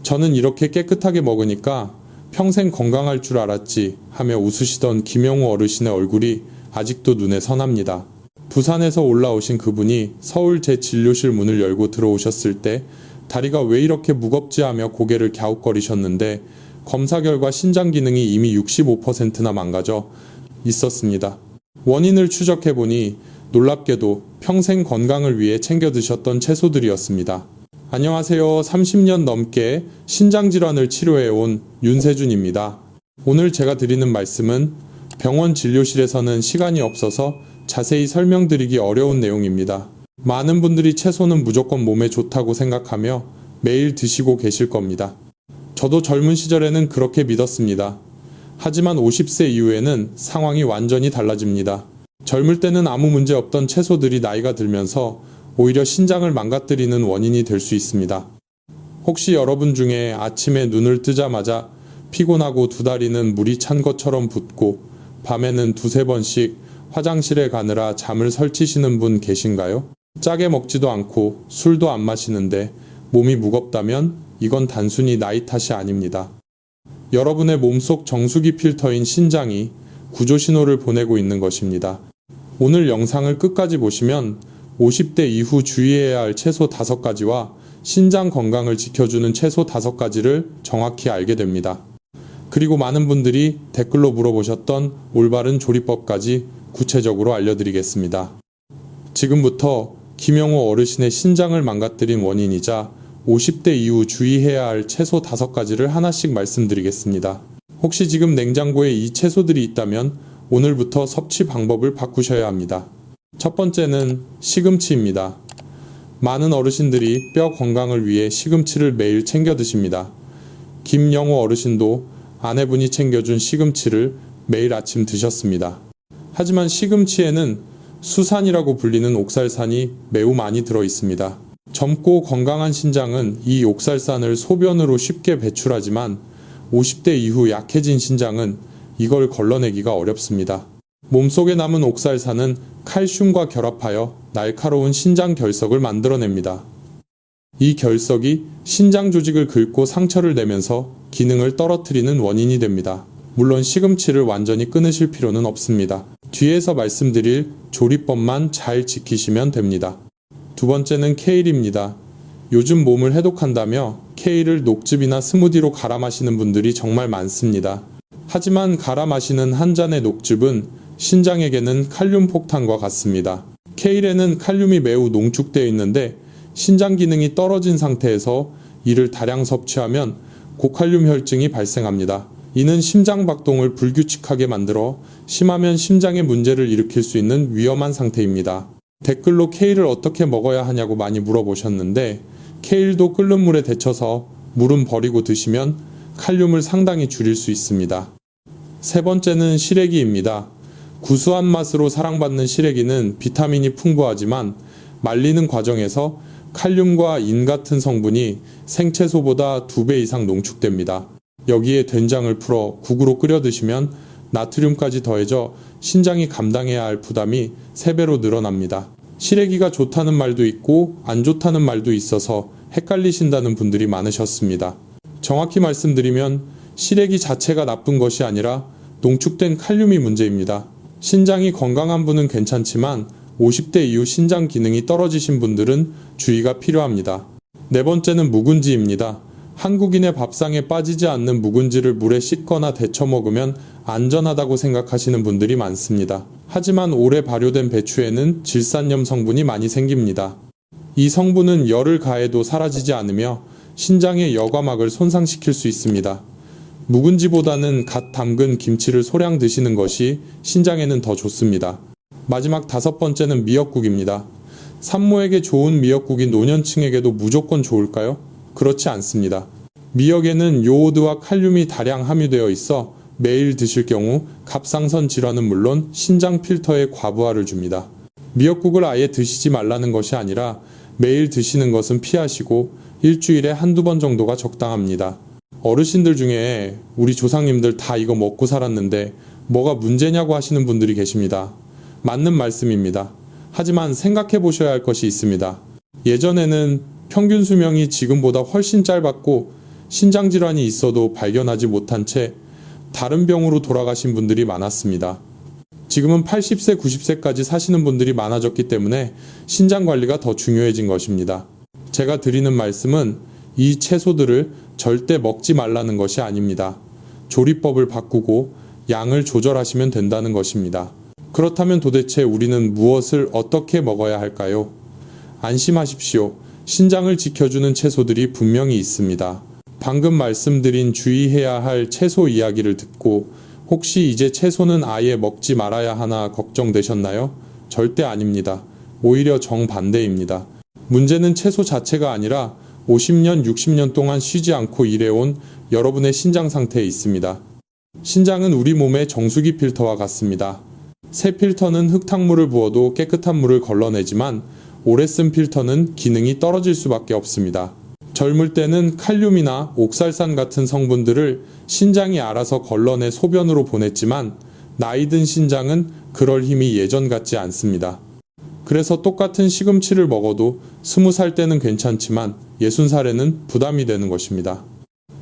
저는 이렇게 깨끗하게 먹으니까 평생 건강할 줄 알았지 하며 웃으시던 김영우 어르신의 얼굴이 아직도 눈에 선합니다. 부산에서 올라오신 그분이 서울 제 진료실 문을 열고 들어오셨을 때 다리가 왜 이렇게 무겁지 하며 고개를 갸웃거리셨는데 검사 결과 신장 기능이 이미 65%나 망가져 있었습니다. 원인을 추적해보니 놀랍게도 평생 건강을 위해 챙겨 드셨던 채소들이었습니다. 안녕하세요. 30년 넘게 신장질환을 치료해온 윤세준입니다. 오늘 제가 드리는 말씀은 병원 진료실에서는 시간이 없어서 자세히 설명드리기 어려운 내용입니다. 많은 분들이 채소는 무조건 몸에 좋다고 생각하며 매일 드시고 계실 겁니다. 저도 젊은 시절에는 그렇게 믿었습니다. 하지만 50세 이후에는 상황이 완전히 달라집니다. 젊을 때는 아무 문제 없던 채소들이 나이가 들면서 오히려 신장을 망가뜨리는 원인이 될 수 있습니다. 혹시 여러분 중에 아침에 눈을 뜨자마자 피곤하고 두 다리는 물이 찬 것처럼 붓고 밤에는 두세 번씩 화장실에 가느라 잠을 설치시는 분 계신가요? 짜게 먹지도 않고 술도 안 마시는데 몸이 무겁다면 이건 단순히 나이 탓이 아닙니다. 여러분의 몸속 정수기 필터인 신장이 구조 신호를 보내고 있는 것입니다. 오늘 영상을 끝까지 보시면 50대 이후 주의해야 할 채소 5가지와 신장 건강을 지켜주는 채소 5가지를 정확히 알게 됩니다. 그리고 많은 분들이 댓글로 물어보셨던 올바른 조리법까지 구체적으로 알려드리겠습니다. 지금부터 김영우 어르신의 신장을 망가뜨린 원인이자 50대 이후 주의해야 할 채소 5가지를 하나씩 말씀드리겠습니다. 혹시 지금 냉장고에 이 채소들이 있다면 오늘부터 섭취 방법을 바꾸셔야 합니다. 첫 번째는 시금치입니다. 많은 어르신들이 뼈 건강을 위해 시금치를 매일 챙겨 드십니다. 김영우 어르신도 아내분이 챙겨준 시금치를 매일 아침 드셨습니다. 하지만 시금치에는 수산이라고 불리는 옥살산이 매우 많이 들어 있습니다. 젊고 건강한 신장은 이 옥살산을 소변으로 쉽게 배출하지만 50대 이후 약해진 신장은 이걸 걸러내기가 어렵습니다. 몸속에 남은 옥살산은 칼슘과 결합하여 날카로운 신장 결석을 만들어냅니다. 이 결석이 신장 조직을 긁고 상처를 내면서 기능을 떨어뜨리는 원인이 됩니다. 물론 시금치를 완전히 끊으실 필요는 없습니다. 뒤에서 말씀드릴 조리법만 잘 지키시면 됩니다. 두 번째는 케일입니다. 요즘 몸을 해독한다며 케일을 녹즙이나 스무디로 갈아 마시는 분들이 정말 많습니다. 하지만 갈아 마시는 한 잔의 녹즙은 신장에게는 칼륨 폭탄과 같습니다. 케일에는 칼륨이 매우 농축되어 있는데 신장 기능이 떨어진 상태에서 이를 다량 섭취하면 고칼륨 혈증이 발생합니다. 이는 심장 박동을 불규칙하게 만들어 심하면 심장에 문제를 일으킬 수 있는 위험한 상태입니다. 댓글로 케일을 어떻게 먹어야 하냐고 많이 물어보셨는데 케일도 끓는 물에 데쳐서 물은 버리고 드시면 칼륨을 상당히 줄일 수 있습니다. 세 번째는 시래기입니다. 구수한 맛으로 사랑받는 시래기는 비타민이 풍부하지만 말리는 과정에서 칼륨과 인 같은 성분이 생채소보다 2배 이상 농축됩니다. 여기에 된장을 풀어 국으로 끓여 드시면 나트륨까지 더해져 신장이 감당해야 할 부담이 3배로 늘어납니다. 시래기가 좋다는 말도 있고 안 좋다는 말도 있어서 헷갈리신다는 분들이 많으셨습니다. 정확히 말씀드리면 시래기 자체가 나쁜 것이 아니라 농축된 칼륨이 문제입니다. 신장이 건강한 분은 괜찮지만 50대 이후 신장 기능이 떨어지신 분들은 주의가 필요합니다. 네 번째는 묵은지입니다. 한국인의 밥상에 빠지지 않는 묵은지를 물에 씻거나 데쳐 먹으면 안전하다고 생각하시는 분들이 많습니다. 하지만 오래 발효된 배추에는 질산염 성분이 많이 생깁니다. 이 성분은 열을 가해도 사라지지 않으며 신장의 여과막을 손상시킬 수 있습니다. 묵은지보다는 갓 담근 김치를 소량 드시는 것이 신장에는 더 좋습니다. 마지막 5번째는 미역국입니다. 산모에게 좋은 미역국이 노년층에게도 무조건 좋을까요? 그렇지 않습니다. 미역에는 요오드와 칼륨이 다량 함유되어 있어 매일 드실 경우 갑상선 질환은 물론 신장 필터에 과부하를 줍니다. 미역국을 아예 드시지 말라는 것이 아니라 매일 드시는 것은 피하시고 일주일에 한두 번 정도가 적당합니다. 어르신들 중에 우리 조상님들 다 이거 먹고 살았는데 뭐가 문제냐고 하시는 분들이 계십니다. 맞는 말씀입니다. 하지만 생각해 보셔야 할 것이 있습니다. 예전에는 평균 수명이 지금보다 훨씬 짧았고 신장질환이 있어도 발견하지 못한 채 다른 병으로 돌아가신 분들이 많았습니다. 지금은 80세, 90세까지 사시는 분들이 많아졌기 때문에 신장 관리가 더 중요해진 것입니다. 제가 드리는 말씀은 이 채소들을 절대 먹지 말라는 것이 아닙니다. 조리법을 바꾸고 양을 조절하시면 된다는 것입니다. 그렇다면 도대체 우리는 무엇을 어떻게 먹어야 할까요? 안심하십시오. 신장을 지켜주는 채소들이 분명히 있습니다. 방금 말씀드린 주의해야 할 채소 이야기를 듣고 혹시 이제 채소는 아예 먹지 말아야 하나 걱정되셨나요? 절대 아닙니다. 오히려 정반대입니다. 문제는 채소 자체가 아니라 50년, 60년 동안 쉬지 않고 일해온 여러분의 신장 상태에 있습니다. 신장은 우리 몸의 정수기 필터와 같습니다. 새 필터는 흙탕물을 부어도 깨끗한 물을 걸러내지만 오래 쓴 필터는 기능이 떨어질 수밖에 없습니다. 젊을 때는 칼륨이나 옥살산 같은 성분들을 신장이 알아서 걸러내 소변으로 보냈지만 나이 든 신장은 그럴 힘이 예전 같지 않습니다. 그래서 똑같은 시금치를 먹어도 20살 때는 괜찮지만 60살에는 부담이 되는 것입니다.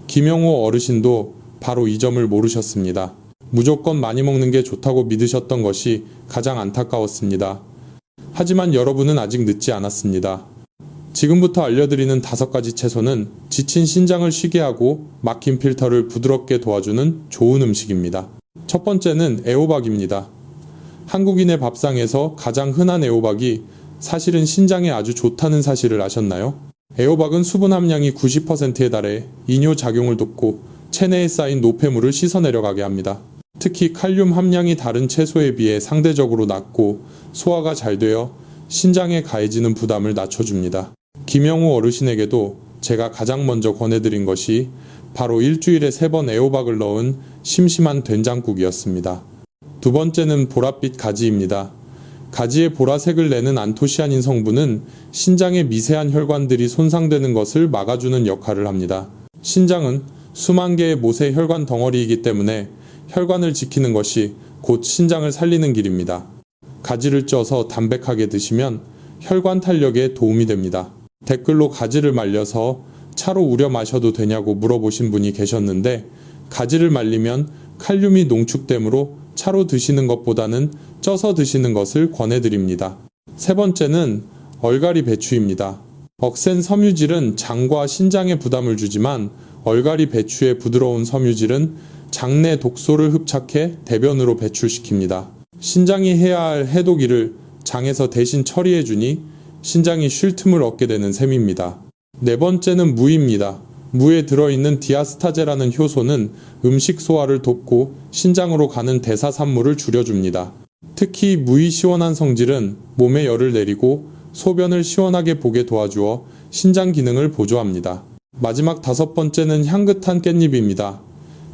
김영호 어르신도 바로 이 점을 모르셨습니다. 무조건 많이 먹는 게 좋다고 믿으셨던 것이 가장 안타까웠습니다. 하지만 여러분은 아직 늦지 않았습니다. 지금부터 알려드리는 5가지 채소는 지친 신장을 쉬게 하고 막힌 필터를 부드럽게 도와주는 좋은 음식입니다. 첫 번째는 애호박입니다. 한국인의 밥상에서 가장 흔한 애호박이 사실은 신장에 아주 좋다는 사실을 아셨나요? 애호박은 수분 함량이 90%에 달해 이뇨작용을 돕고 체내에 쌓인 노폐물을 씻어내려가게 합니다. 특히 칼륨 함량이 다른 채소에 비해 상대적으로 낮고 소화가 잘 되어 신장에 가해지는 부담을 낮춰줍니다. 김영호 어르신에게도 제가 가장 먼저 권해드린 것이 바로 일주일에 3번 애호박을 넣은 심심한 된장국이었습니다. 두 번째는 보랏빛 가지입니다. 가지의 보라색을 내는 안토시아닌 성분은 신장의 미세한 혈관들이 손상되는 것을 막아주는 역할을 합니다. 신장은 수만 개의 모세 혈관 덩어리이기 때문에 혈관을 지키는 것이 곧 신장을 살리는 길입니다. 가지를 쪄서 담백하게 드시면 혈관 탄력에 도움이 됩니다. 댓글로 가지를 말려서 차로 우려 마셔도 되냐고 물어보신 분이 계셨는데 가지를 말리면 칼륨이 농축되므로 차로 드시는 것보다는 쪄서 드시는 것을 권해드립니다. 세 번째는 얼갈이 배추입니다. 억센 섬유질은 장과 신장에 부담을 주지만 얼갈이 배추의 부드러운 섬유질은 장내 독소를 흡착해 대변으로 배출시킵니다. 신장이 해야 할 해독일을 장에서 대신 처리해주니 신장이 쉴 틈을 얻게 되는 셈입니다. 네 번째는 무입니다. 무에 들어있는 디아스타제라는 효소는 음식 소화를 돕고 신장으로 가는 대사산물을 줄여줍니다. 특히 무의 시원한 성질은 몸에 열을 내리고 소변을 시원하게 보게 도와주어 신장 기능을 보조합니다. 마지막 5번째는 향긋한 깻잎입니다.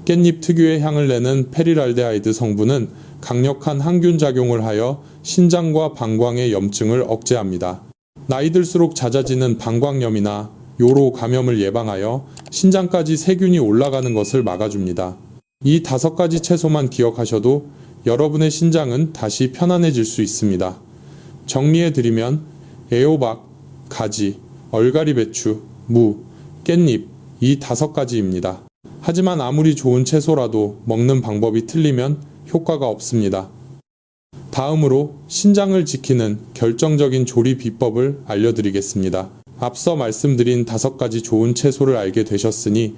깻잎 특유의 향을 내는 페릴알데하이드 성분은 강력한 항균 작용을 하여 신장과 방광의 염증을 억제합니다. 나이 들수록 잦아지는 방광염이나 요로 감염을 예방하여 신장까지 세균이 올라가는 것을 막아줍니다. 이 5가지 채소만 기억하셔도 여러분의 신장은 다시 편안해질 수 있습니다. 정리해드리면 애호박, 가지, 얼갈이 배추, 무, 깻잎 이 5가지입니다. 하지만 아무리 좋은 채소라도 먹는 방법이 틀리면 효과가 없습니다. 다음으로 신장을 지키는 결정적인 조리 비법을 알려드리겠습니다. 앞서 말씀드린 5가지 좋은 채소를 알게 되셨으니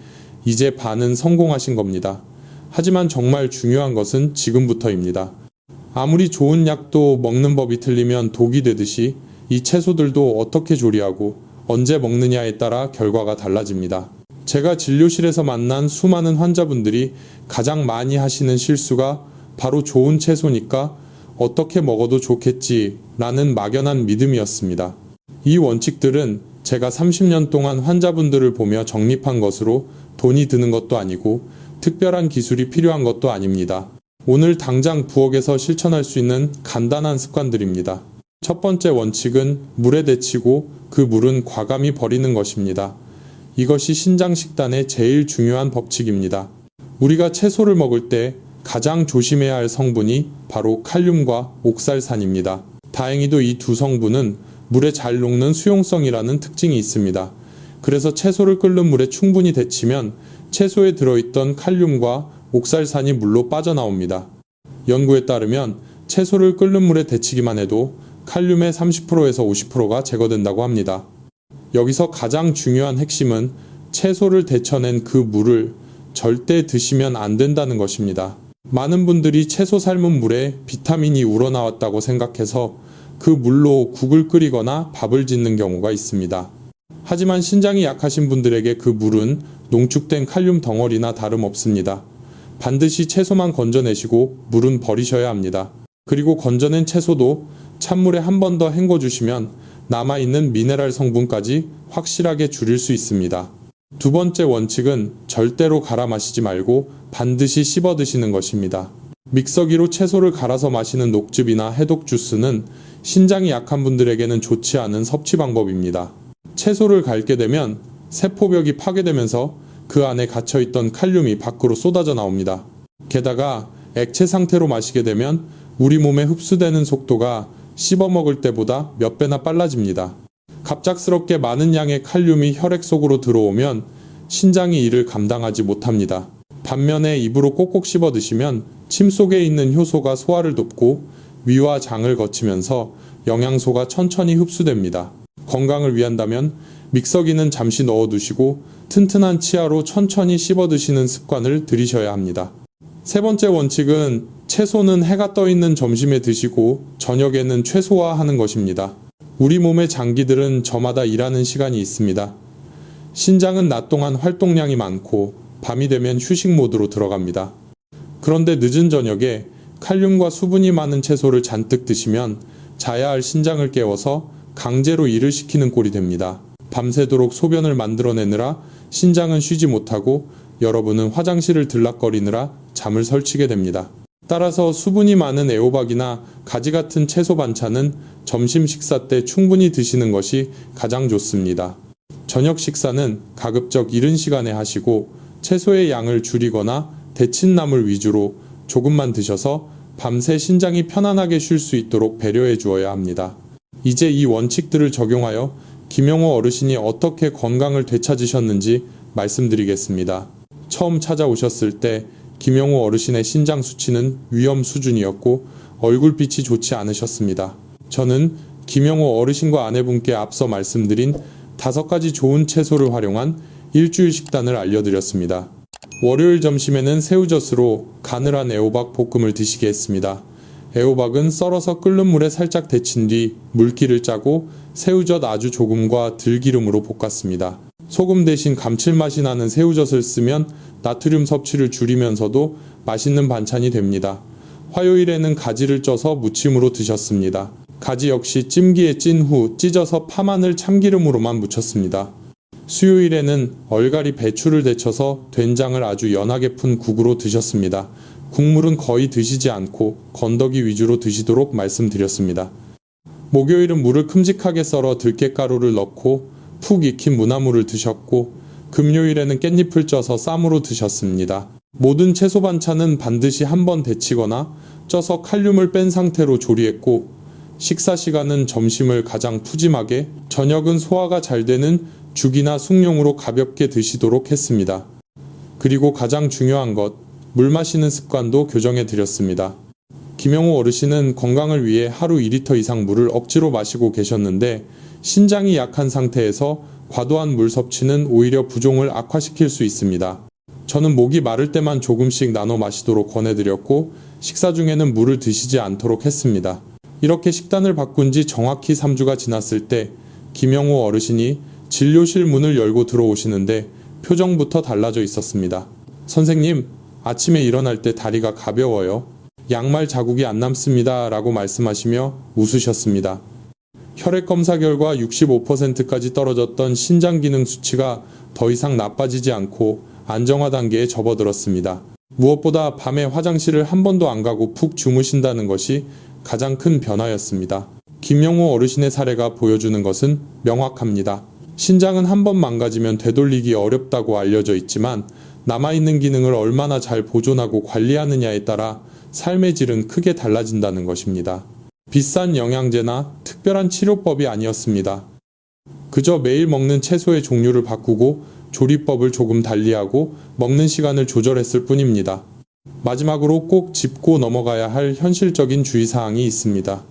이제 반은 성공하신 겁니다. 하지만 정말 중요한 것은 지금부터입니다. 아무리 좋은 약도 먹는 법이 틀리면 독이 되듯이 이 채소들도 어떻게 조리하고 언제 먹느냐에 따라 결과가 달라집니다. 제가 진료실에서 만난 수많은 환자분들이 가장 많이 하시는 실수가 바로 좋은 채소니까 어떻게 먹어도 좋겠지 라는 막연한 믿음이었습니다. 이 원칙들은 제가 30년 동안 환자분들을 보며 정립한 것으로 돈이 드는 것도 아니고 특별한 기술이 필요한 것도 아닙니다. 오늘 당장 부엌에서 실천할 수 있는 간단한 습관들입니다. 첫 번째 원칙은 물에 데치고 그 물은 과감히 버리는 것입니다. 이것이 신장 식단의 제일 중요한 법칙입니다. 우리가 채소를 먹을 때 가장 조심해야 할 성분이 바로 칼륨과 옥살산입니다. 다행히도 이 두 성분은 물에 잘 녹는 수용성이라는 특징이 있습니다. 그래서 채소를 끓는 물에 충분히 데치면 채소에 들어있던 칼륨과 옥살산이 물로 빠져나옵니다. 연구에 따르면 채소를 끓는 물에 데치기만 해도 칼륨의 30%에서 50%가 제거된다고 합니다. 여기서 가장 중요한 핵심은 채소를 데쳐낸 그 물을 절대 드시면 안 된다는 것입니다. 많은 분들이 채소 삶은 물에 비타민이 우러나왔다고 생각해서 그 물로 국을 끓이거나 밥을 짓는 경우가 있습니다. 하지만 신장이 약하신 분들에게 그 물은 농축된 칼륨 덩어리나 다름없습니다. 반드시 채소만 건져내시고 물은 버리셔야 합니다. 그리고 건져낸 채소도 찬물에 한 번 더 헹궈주시면 남아있는 미네랄 성분까지 확실하게 줄일 수 있습니다. 두 번째 원칙은 절대로 갈아 마시지 말고 반드시 씹어 드시는 것입니다. 믹서기로 채소를 갈아서 마시는 녹즙이나 해독 주스는 신장이 약한 분들에게는 좋지 않은 섭취 방법입니다. 채소를 갈게 되면 세포벽이 파괴되면서 그 안에 갇혀있던 칼륨이 밖으로 쏟아져 나옵니다. 게다가 액체 상태로 마시게 되면 우리 몸에 흡수되는 속도가 씹어 먹을 때보다 몇 배나 빨라집니다. 갑작스럽게 많은 양의 칼륨이 혈액 속으로 들어오면 신장이 이를 감당하지 못합니다. 반면에 입으로 꼭꼭 씹어 드시면 침 속에 있는 효소가 소화를 돕고 위와 장을 거치면서 영양소가 천천히 흡수됩니다. 건강을 위한다면 믹서기는 잠시 넣어두시고 튼튼한 치아로 천천히 씹어 드시는 습관을 들이셔야 합니다. 세 번째 원칙은 채소는 해가 떠 있는 점심에 드시고 저녁에는 최소화하는 것입니다. 우리 몸의 장기들은 저마다 일하는 시간이 있습니다. 신장은 낮 동안 활동량이 많고 밤이 되면 휴식 모드로 들어갑니다. 그런데 늦은 저녁에 칼륨과 수분이 많은 채소를 잔뜩 드시면 자야 할 신장을 깨워서 강제로 일을 시키는 꼴이 됩니다. 밤새도록 소변을 만들어내느라 신장은 쉬지 못하고 여러분은 화장실을 들락거리느라 잠을 설치게 됩니다. 따라서 수분이 많은 애호박이나 가지 같은 채소 반찬은 점심 식사 때 충분히 드시는 것이 가장 좋습니다. 저녁 식사는 가급적 이른 시간에 하시고 채소의 양을 줄이거나 데친 나물 위주로 조금만 드셔서 밤새 신장이 편안하게 쉴 수 있도록 배려해 주어야 합니다. 이제 이 원칙들을 적용하여 김영호 어르신이 어떻게 건강을 되찾으셨는지 말씀드리겠습니다. 처음 찾아오셨을 때 김영호 어르신의 신장 수치는 위험 수준이었고 얼굴빛이 좋지 않으셨습니다. 저는 김영호 어르신과 아내분께 앞서 말씀드린 5가지 좋은 채소를 활용한 일주일 식단을 알려드렸습니다. 월요일 점심에는 새우젓으로 가늘한 애호박 볶음을 드시게 했습니다. 애호박은 썰어서 끓는 물에 살짝 데친 뒤 물기를 짜고 새우젓 아주 조금과 들기름으로 볶았습니다. 소금 대신 감칠맛이 나는 새우젓을 쓰면 나트륨 섭취를 줄이면서도 맛있는 반찬이 됩니다. 화요일에는 가지를 쪄서 무침으로 드셨습니다. 가지 역시 찜기에 찐 후 찢어서 파마늘 참기름으로만 무쳤습니다. 수요일에는 얼갈이 배추를 데쳐서 된장을 아주 연하게 푼 국으로 드셨습니다. 국물은 거의 드시지 않고 건더기 위주로 드시도록 말씀드렸습니다. 목요일은 물을 큼직하게 썰어 들깨가루를 넣고 푹 익힌 무나물을 드셨고 금요일에는 깻잎을 쪄서 쌈으로 드셨습니다. 모든 채소 반찬은 반드시 한번 데치거나 쪄서 칼륨을 뺀 상태로 조리했고 식사 시간은 점심을 가장 푸짐하게 저녁은 소화가 잘 되는 죽이나 숭늉으로 가볍게 드시도록 했습니다. 그리고 가장 중요한 것, 물 마시는 습관도 교정해 드렸습니다. 김영호 어르신은 건강을 위해 하루 2리터 이상 물을 억지로 마시고 계셨는데 신장이 약한 상태에서 과도한 물 섭취는 오히려 부종을 악화시킬 수 있습니다. 저는 목이 마를 때만 조금씩 나눠 마시도록 권해드렸고 식사 중에는 물을 드시지 않도록 했습니다. 이렇게 식단을 바꾼 지 정확히 3주가 지났을 때 김영호 어르신이 진료실 문을 열고 들어오시는데 표정부터 달라져 있었습니다. 선생님, 아침에 일어날 때 다리가 가벼워요. 양말 자국이 안 남습니다. 라고 말씀하시며 웃으셨습니다. 혈액 검사 결과 65%까지 떨어졌던 신장 기능 수치가 더 이상 나빠지지 않고 안정화 단계에 접어들었습니다. 무엇보다 밤에 화장실을 한 번도 안 가고 푹 주무신다는 것이 가장 큰 변화였습니다. 김영호 어르신의 사례가 보여주는 것은 명확합니다. 신장은 한 번 망가지면 되돌리기 어렵다고 알려져 있지만 남아있는 기능을 얼마나 잘 보존하고 관리하느냐에 따라 삶의 질은 크게 달라진다는 것입니다. 비싼 영양제나 특별한 치료법이 아니었습니다. 그저 매일 먹는 채소의 종류를 바꾸고 조리법을 조금 달리하고 먹는 시간을 조절했을 뿐입니다. 마지막으로 꼭 짚고 넘어가야 할 현실적인 주의사항이 있습니다.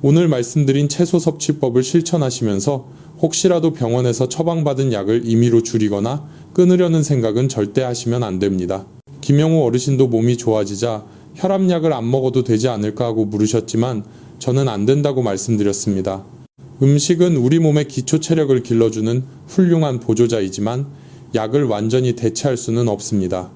오늘 말씀드린 채소 섭취법을 실천하시면서 혹시라도 병원에서 처방받은 약을 임의로 줄이거나 끊으려는 생각은 절대 하시면 안 됩니다. 김영우 어르신도 몸이 좋아지자 혈압약을 안 먹어도 되지 않을까 하고 물으셨지만 저는 안 된다고 말씀드렸습니다. 음식은 우리 몸의 기초 체력을 길러주는 훌륭한 보조자이지만 약을 완전히 대체할 수는 없습니다.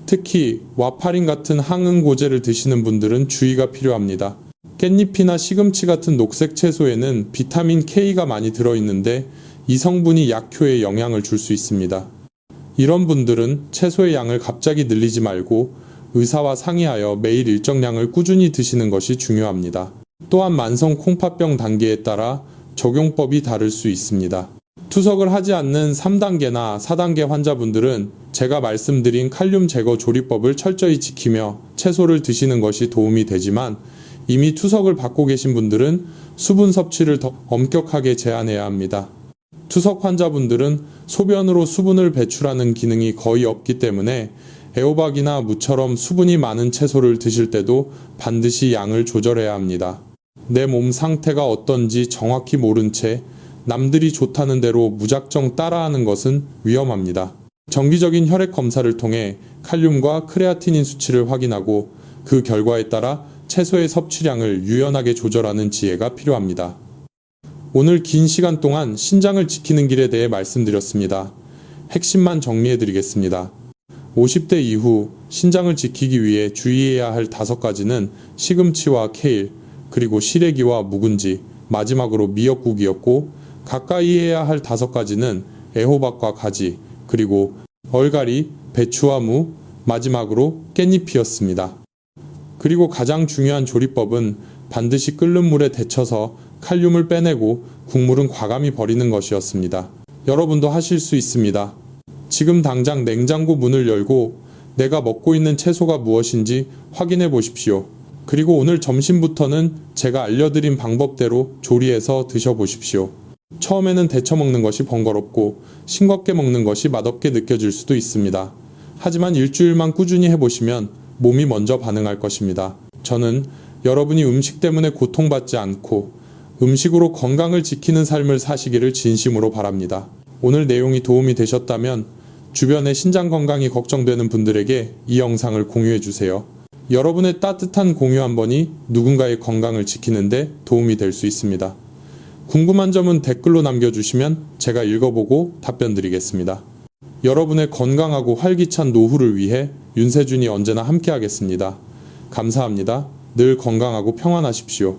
특히 와파린 같은 항응고제를 드시는 분들은 주의가 필요합니다. 깻잎이나 시금치 같은 녹색 채소에는 비타민 K가 많이 들어있는데 이 성분이 약효에 영향을 줄 수 있습니다. 이런 분들은 채소의 양을 갑자기 늘리지 말고 의사와 상의하여 매일 일정량을 꾸준히 드시는 것이 중요합니다. 또한 만성 콩팥병 단계에 따라 적용법이 다를 수 있습니다. 투석을 하지 않는 3단계나 4단계 환자분들은 제가 말씀드린 칼륨 제거 조리법을 철저히 지키며 채소를 드시는 것이 도움이 되지만 이미 투석을 받고 계신 분들은 수분 섭취를 더 엄격하게 제한해야 합니다. 투석 환자분들은 소변으로 수분을 배출하는 기능이 거의 없기 때문에 애호박이나 무처럼 수분이 많은 채소를 드실 때도 반드시 양을 조절해야 합니다. 내 몸 상태가 어떤지 정확히 모른 채 남들이 좋다는 대로 무작정 따라하는 것은 위험합니다. 정기적인 혈액 검사를 통해 칼륨과 크레아티닌 수치를 확인하고 그 결과에 따라 채소의 섭취량을 유연하게 조절하는 지혜가 필요합니다. 오늘 긴 시간 동안 신장을 지키는 길에 대해 말씀드렸습니다. 핵심만 정리해드리겠습니다. 50대 이후 신장을 지키기 위해 주의해야 할 5가지는 시금치와 케일, 그리고 시래기와 묵은지, 마지막으로 미역국이었고 가까이 해야 할 5가지는 애호박과 가지, 그리고 얼갈이, 배추와 무, 마지막으로 깻잎이었습니다. 그리고 가장 중요한 조리법은 반드시 끓는 물에 데쳐서 칼륨을 빼내고 국물은 과감히 버리는 것이었습니다. 여러분도 하실 수 있습니다. 지금 당장 냉장고 문을 열고 내가 먹고 있는 채소가 무엇인지 확인해 보십시오. 그리고 오늘 점심부터는 제가 알려드린 방법대로 조리해서 드셔보십시오. 처음에는 데쳐 먹는 것이 번거롭고 싱겁게 먹는 것이 맛없게 느껴질 수도 있습니다. 하지만 일주일만 꾸준히 해보시면 몸이 먼저 반응할 것입니다. 저는 여러분이 음식 때문에 고통받지 않고 음식으로 건강을 지키는 삶을 사시기를 진심으로 바랍니다. 오늘 내용이 도움이 되셨다면 주변의 신장 건강이 걱정되는 분들에게 이 영상을 공유해 주세요. 여러분의 따뜻한 공유 한 번이 누군가의 건강을 지키는데 도움이 될 수 있습니다. 궁금한 점은 댓글로 남겨주시면 제가 읽어보고 답변 드리겠습니다. 여러분의 건강하고 활기찬 노후를 위해 윤세준이 언제나 함께하겠습니다. 감사합니다. 늘 건강하고 평안하십시오.